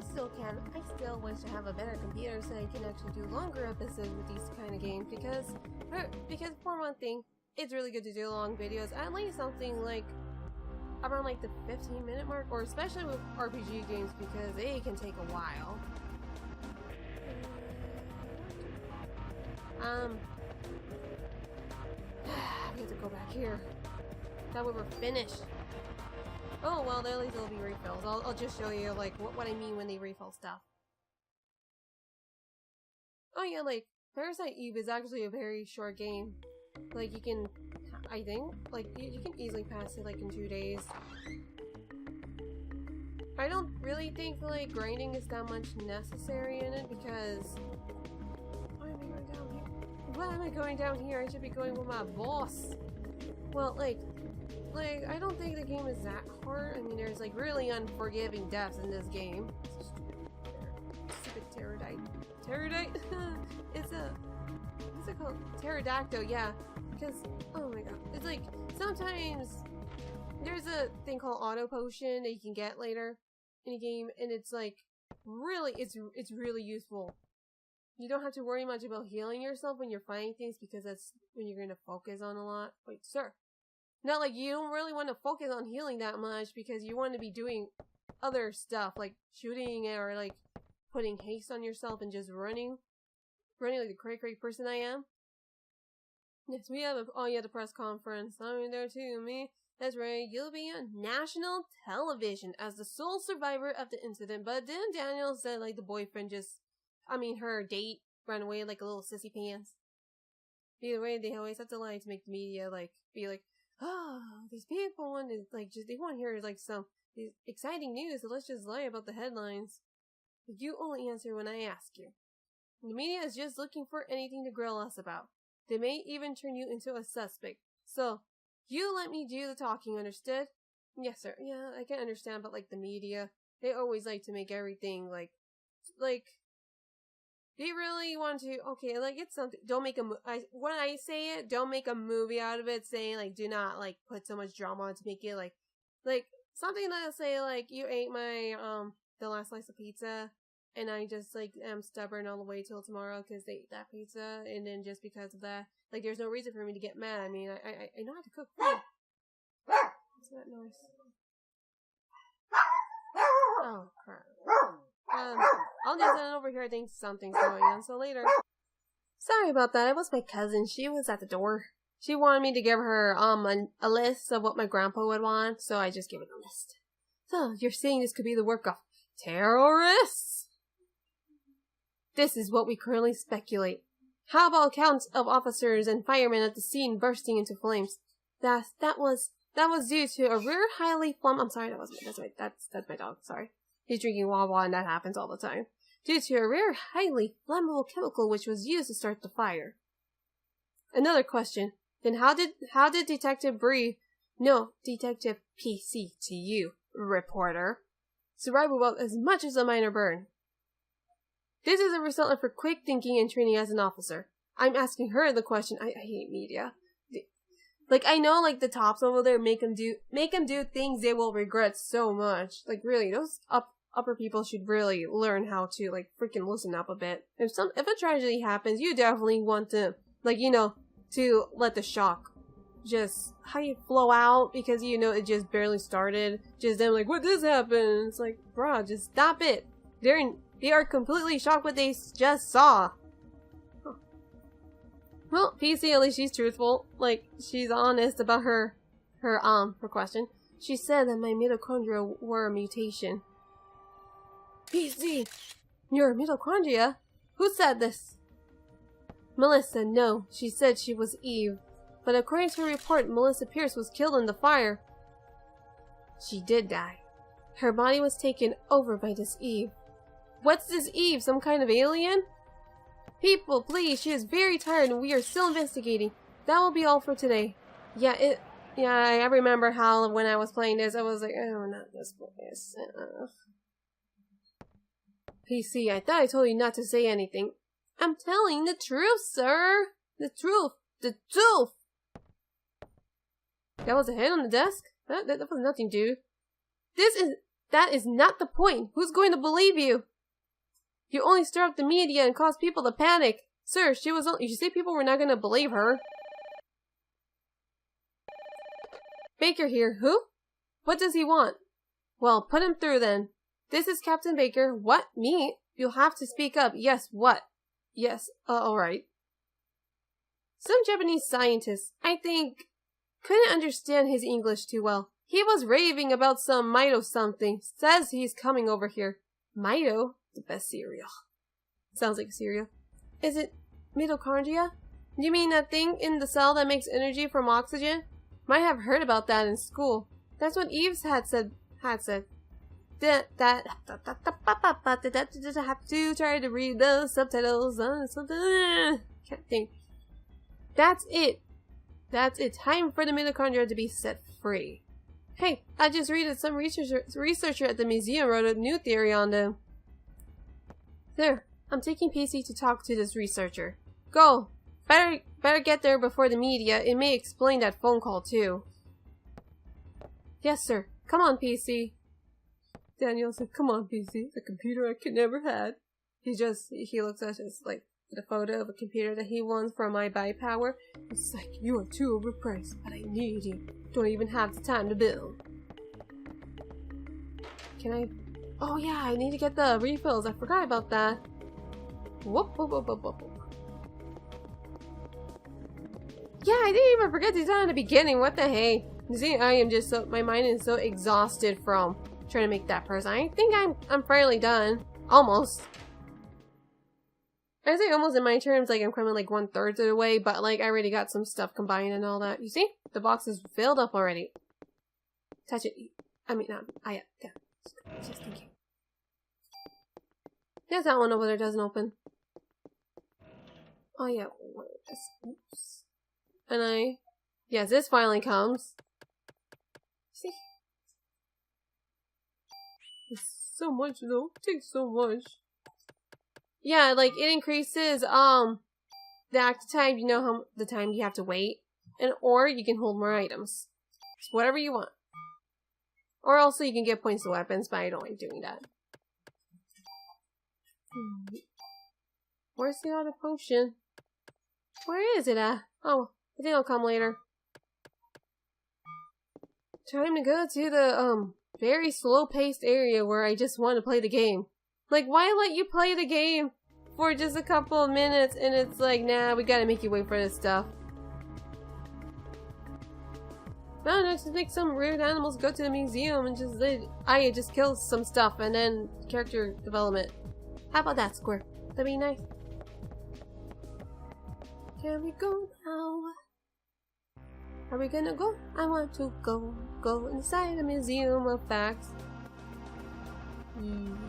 still wish to have a better computer so I can actually do longer episodes with these kind of games because for one thing, it's really good to do long videos, at least something like around like the 15-minute mark, or especially with RPG games because they can take a while. We have to go back here. That way we're finished. Oh well, at least there'll be refills. I'll just show you like what I mean when they refill stuff. Oh yeah, like Parasite Eve is actually a very short game. Like you can, I think, like you can easily pass it like in 2 days. I don't really think like grinding is that much necessary in it because why am I going down here? Why am I going down here? I should be going with my boss. Well, like I don't think the game is that hard. I mean, there's like really unforgiving deaths in this game. Stupid pterodite. Pterodite? What's it called? Pterodactyl, yeah. Because, oh my god. It's like, sometimes there's a thing called auto potion that you can get later in a game, and it's like, really, it's really useful. You don't have to worry much about healing yourself when you're fighting things because that's when you're going to focus on a lot. Wait, sir. Not like you don't really want to focus on healing that much because you want to be doing other stuff like shooting or like putting haste on yourself and just running like the cray person I am. Yes, we have the press conference. I'm there too, me. That's right, you'll be on national television as the sole survivor of the incident. But then Daniel said like the boyfriend her date ran away like a little sissy pants. Either way, they always have to lie to make the media like be like, oh, these people want to they want to hear like some exciting news, so let's just lie about the headlines. You only answer when I ask you. The media is just looking for anything to grill us about. They may even turn you into a suspect. So, you let me do the talking, understood? Yes, sir. Yeah, I can understand, but like the media, they always like to make everything like they really want to, okay, like it's something, don't make when I say it, don't make a movie out of it saying like, do not like put so much drama to make it like something that'll say like, you ate my, the last slice of pizza, and I just like am stubborn all the way till tomorrow because they ate that pizza, and then just because of that, like there's no reason for me to get mad. I mean, I know how to cook food. What's that noise? Oh crap. I'll just end over here. I think something's going on, so later. Sorry about that. It was my cousin. She was at the door. She wanted me to give her a list of what my grandpa would want, so I just gave her the list. So, you're saying this could be the work of terrorists? This is what we currently speculate. How about accounts of officers and firemen at the scene bursting into flames? That was due to a rare highly I'm sorry, that's my dog, sorry. He's drinking Wawa and that happens all the time. Due to a rare highly flammable chemical which was used to start the fire. Another question. Then how did Detective Detective PC to you, reporter, survive without as much as a minor burn? This is a result of her quick thinking and training as an officer. I'm asking her the question. I hate media. Like, I know, like, the tops over there make them do things they will regret so much. Like, really, those upper people should really learn how to, like, freaking loosen up a bit. If a tragedy happens, you definitely want to, like, to let the shock just, how you flow out, because, it just barely started. Just them, like, what just happened? It's like, bruh, just stop it. They are completely shocked what they just saw. Well, PC, at least she's truthful. Like, she's honest about her question. She said that my mitochondria were a mutation. PC! Your mitochondria? Who said this? Melissa, no. She said she was Eve. But according to a report, Melissa Pierce was killed in the fire. She did die. Her body was taken over by this Eve. What's this Eve? Some kind of alien? People, please, she is very tired and we are still investigating. That will be all for today. Yeah, I remember how when I was playing this, I was like, oh, not this place. PC, I thought I told you not to say anything. I'm telling the truth, sir. The truth. The truth. That was a hit on the desk? That was nothing, dude. This is That is not the point. Who's going to believe you? You only stir up the media and cause people to panic. Sir, you see people were not going to believe her. Baker here. Who? What does he want? Well, put him through then. This is Captain Baker. What? Me? You'll have to speak up. Yes, what? Yes, alright. Some Japanese scientist, I think, couldn't understand his English too well. He was raving about some Mito something. Says he's coming over here. Mito? The best cereal. Sounds like a cereal. Is it mitochondria? You mean that thing in the cell that makes energy from oxygen? Might have heard about that in school. That's what Eve's had said. Have to try to read the subtitles. Can't think. That's it. That's it. Time for the mitochondria to be set free. Hey, I just read that some researcher at the museum wrote a new theory on them. There, I'm taking PC to talk to this researcher. Go. Better get there before the media. It may explain that phone call too. Yes, sir. Come on, PC. Daniel said, come on, PC. The computer I could never had. He looks at us like the photo of a computer that he won from my buy power. It's like, you are too overpriced, but I need you. Don't even have the time to build. Can I? Oh yeah, I need to get the refills. I forgot about that. Whoop, whoop, whoop, whoop, whoop. Yeah, I didn't even forget to tell in the beginning. What the hey? You see, I am just so, my mind is so exhausted from trying to make that person. I think I'm fairly done. Almost. I say almost in my terms, like I'm coming like 1/3 of the way, but like I already got some stuff combined and all that. You see? The box is filled up already. Touch it. I mean, yeah. Just thinking. There's that one over there doesn't open. Oh yeah. Oops. And yes, this finally comes. See? It's so much though. It takes so much. Yeah, like it increases the active time. You know how the time you have to wait, or you can hold more items. It's whatever you want. Or also you can get points to weapons, but I don't like doing that. Where's the other potion? Where is it at? Oh, I think I'll come later. Time to go to the very slow-paced area where I just want to play the game. Like, why let you play the game for just a couple of minutes and it's like, nah, we gotta make you wait for this stuff. No, just make some weird animals go to the museum and just kill some stuff and then character development. How about that, Square? That'd be nice. Can we go now? Are we gonna go? I want to go inside the Museum of Facts.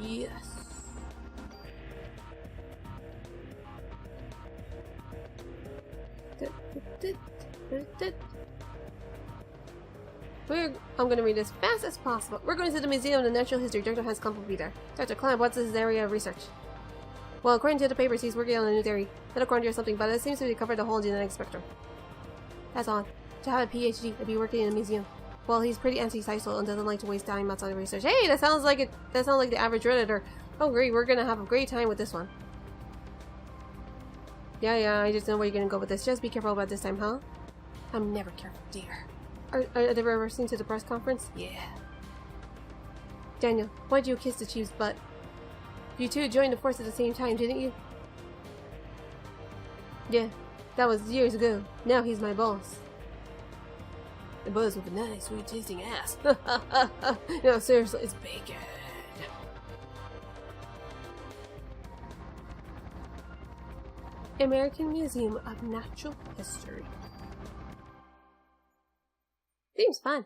Yes. I'm gonna read as fast as possible. We're going to the Museum of the Natural History. Director has come to be there. Dr. Clamp, what's his area of research? Well, according to the papers, he's working on a new theory. Mitochondria or something, but it seems to be covered the whole genetic spectrum. That's odd. To have a PhD and be working in a museum. Well, he's pretty anti-social and doesn't like to waste time outside of research. Hey, that sounds like the average Redditor. Oh, great, we're gonna have a great time with this one. Yeah, I just know where you're gonna go with this. Just be careful about this time, huh? I'm never careful, dear. Are they ever seen to the press conference? Yeah. Daniel, why'd you kiss the chief's butt? You two joined the force at the same time, didn't you? Yeah, that was years ago. Now he's my boss. The boss with a nice, sweet tasting ass. No, seriously, it's bacon. American Museum of Natural History. Seems fun.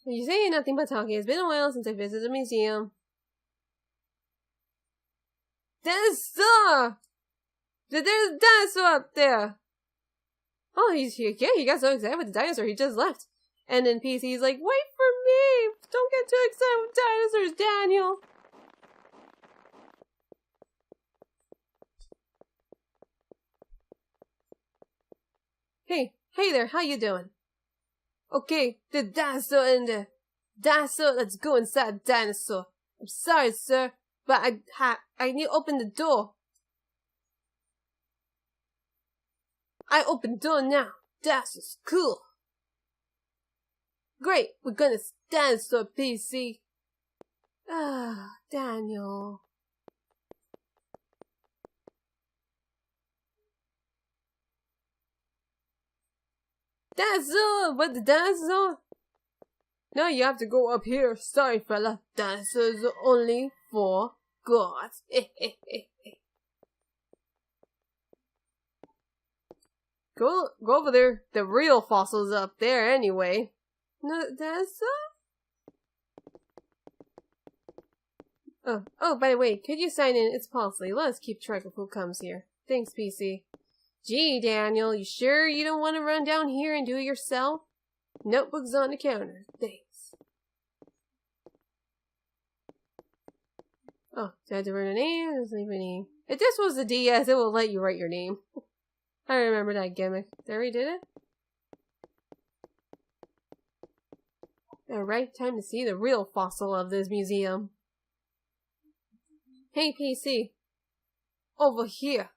You say nothing but talking. It's been a while since I visited the museum. There's a dinosaur up there. Oh, he's here. Yeah, he got so excited with the dinosaur, he just left. And then PC's like, wait for me! Don't get too excited with dinosaurs, Daniel! Hey there, how you doing? Okay, the dinosaur in there. Dinosaur, let's go inside the dinosaur. I'm sorry, sir, but I need to open the door. I open the door now. Dinosaur's cool. Great, we're gonna dinosaur PC. Ah, Daniel. Dinosaur! What, the dinosaur? Now you have to go up here. Sorry, fella. Dinosaurs are only for gods. Go over there. The real fossil's up there anyway. No, dinosaur? Oh, by the way, could you sign in? It's policy. Let us keep track of who comes here. Thanks, PC. Gee, Daniel, you sure you don't want to run down here and do it yourself? Notebook's on the counter. Thanks. Oh, do I have to write a name? Doesn't leave a name. If this was the DS, it will let you write your name. I remember that gimmick. Did I already did it? Alright, time to see the real fossil of this museum. Hey, PC. Over here.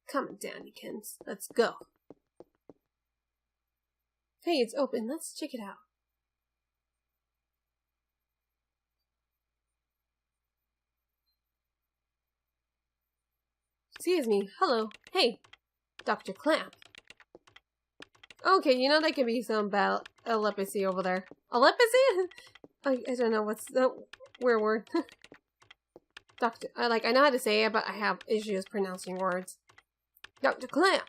Come on, Dannikins. Let's go. Hey, it's open. Let's check it out. Excuse me. Hello. Hey. Dr. Clamp. Okay, you know there could be some about epilepsy over there. Epilepsy? I don't know what's the weird word. Doctor, I know how to say it, but I have issues pronouncing words. Dr. Clamp.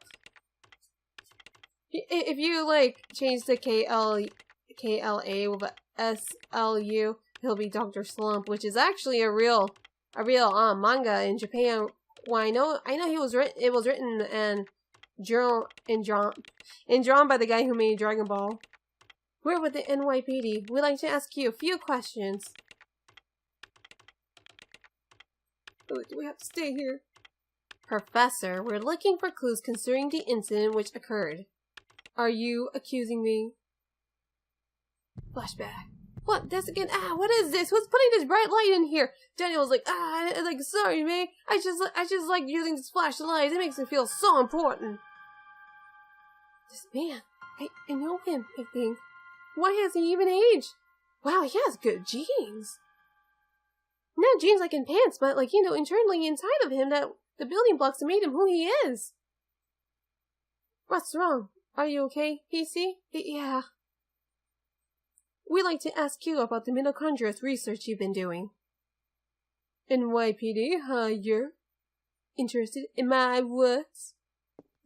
If you change the KLA with a SLU, he'll be Dr. Slump, which is actually a real manga in Japan. Well, I know it was written and drawn by the guy who made Dragon Ball. We're with the NYPD. We'd like to ask you a few questions. Do we have to stay here? Professor, we're looking for clues concerning the incident which occurred. Are you accusing me? Flashback. What? This again? What is this? Who's putting this bright light in here? Daniel was sorry, man. I just like using this flashlight. It makes me feel so important. This man, I know him, I think. Why has he even aged? Wow, he has good genes. Not genes like in pants, but internally inside of him, that the building blocks that made him who he is. What's wrong? Are you okay, PC? Yeah. We'd like to ask you about the mitochondrial research you've been doing. NYPD, you're interested in my words?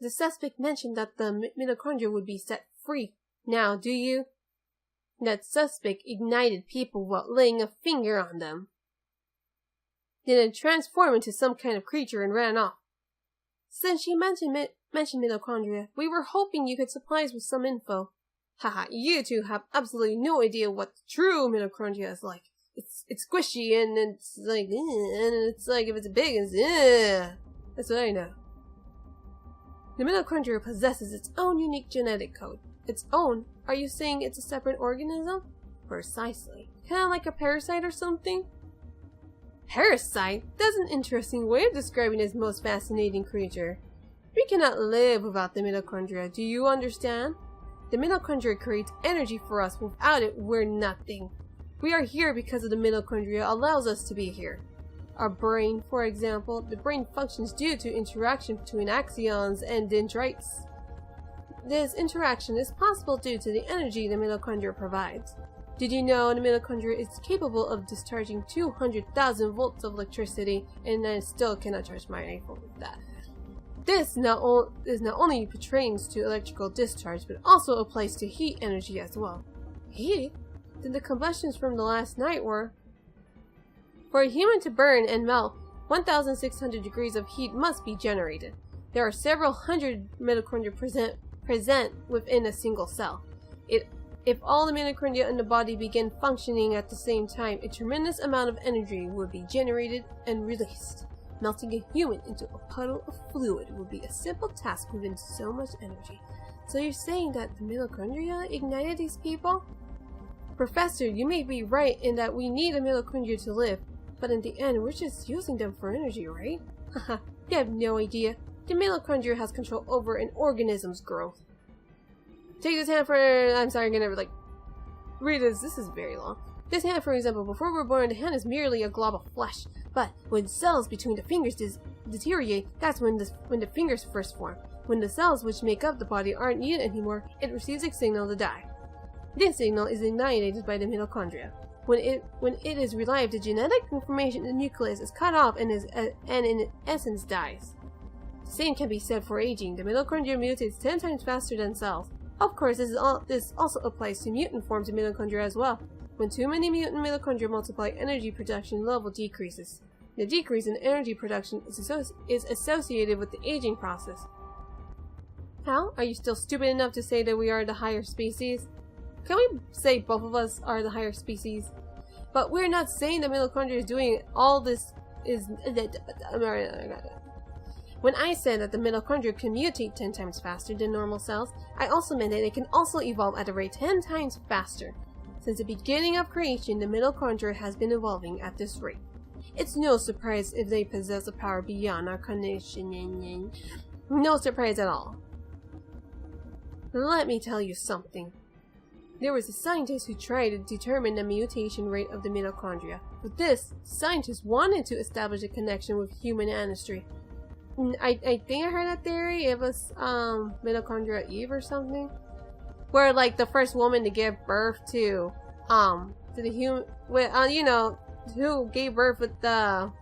The suspect mentioned that the mitochondria would be set free. Now, do you? That suspect ignited people while laying a finger on them. Then it transformed into some kind of creature and ran off. Since you mentioned mitochondria, we were hoping you could supply us with some info. Haha, you two have absolutely no idea what true mitochondria is like. It's squishy and it's if it's big, it's That's what I know. The mitochondria possesses its own unique genetic code. Its own? Are you saying it's a separate organism? Precisely. Kinda like a parasite or something? Parasite? That's an interesting way of describing this most fascinating creature. We cannot live without the mitochondria, do you understand? The mitochondria creates energy for us. Without it, we're nothing. We are here because of the mitochondria allows us to be here. Our brain, for example, the brain functions due to interaction between axons and dendrites. This interaction is possible due to the energy the mitochondria provides. Did you know the mitochondria is capable of discharging 200,000 volts of electricity, and I still cannot charge my iPhone with that. This not only pertains to electrical discharge, but also applies to heat energy as well. Heat? Then the combustions from the last night were... For a human to burn and melt, 1,600 degrees of heat must be generated. There are several hundred mitochondria present within a single cell. If all the mitochondria in the body begin functioning at the same time, a tremendous amount of energy would be generated and released. Melting a human into a puddle of fluid would be a simple task within so much energy. So you're saying that the mitochondria ignited these people? Professor, you may be right in that we need a mitochondria to live, but in the end, we're just using them for energy, right? Haha, you have no idea. The mitochondria has control over an organism's growth. Take this hand for... I'm sorry, I'm gonna, read this. This is very long. This hand, for example, before we're born, the hand is merely a glob of flesh. But when cells between the fingers deteriorate, that's when the fingers first form. When the cells which make up the body aren't needed anymore, it receives a signal to die. This signal is ignited by the mitochondria. When it is revived, the genetic information in the nucleus is cut off and in essence dies. The same can be said for aging. The mitochondria mutates 10 times faster than cells. Of course, this also applies to mutant forms of mitochondria as well. When too many mutant mitochondria multiply, energy production level decreases. The decrease in energy production is associated with the aging process. How? Are you still stupid enough to say that we are the higher species? Can we say both of us are the higher species? But we're not saying the mitochondria is doing all this is... When I said that the mitochondria can mutate 10 times faster than normal cells, I also meant that it can also evolve at a rate 10 times faster. Since the beginning of creation, the mitochondria has been evolving at this rate. It's no surprise if they possess a power beyond our cognition. No surprise at all. Let me tell you something. There was a scientist who tried to determine the mutation rate of the mitochondria. For this, scientists wanted to establish a connection with human ancestry. I think I heard that theory. It was Mitochondria Eve or something, where like the first woman to give birth to the human, with you know, who gave birth with the,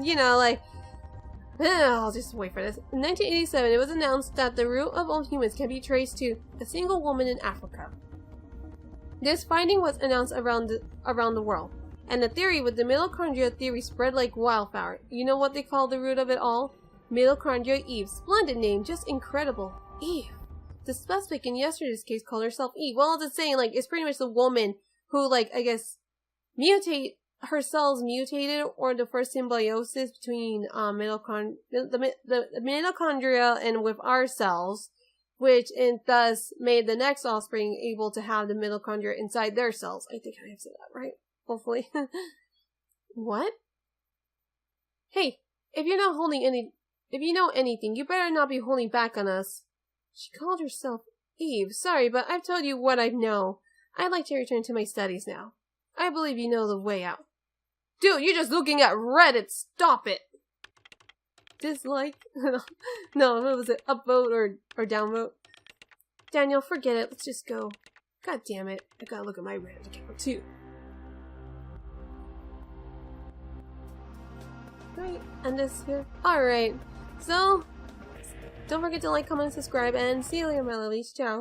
you know, like. I'll just wait for this. In 1987, it was announced that the root of all humans can be traced to a single woman in Africa. This finding was announced around the world, and the theory with the mitochondria theory spread like wildfire. You know what they call the root of it all? Mitochondria Eve. Splendid name, just incredible. Eve. The suspect in yesterday's case called herself Eve. Well, it's saying like it's pretty much the woman who, like, I guess, her cells mutated, or the first symbiosis between the mitochondria and with our cells, which and thus made the next offspring able to have the mitochondria inside their cells. I think I have said that right. Hopefully. What? Hey, if you know anything, you better not be holding back on us. She called herself Eve. Sorry, but I've told you what I know. I'd like to return to my studies now. I believe you know the way out. Dude, you're just looking at Reddit. Stop it. Dislike? No, what was it? Upvote or downvote? Daniel, forget it. Let's just go. God damn it. I gotta look at my Reddit account too. Right, end this here. Alright. So, don't forget to like, comment, and subscribe, and see you later, my lovelies. Ciao.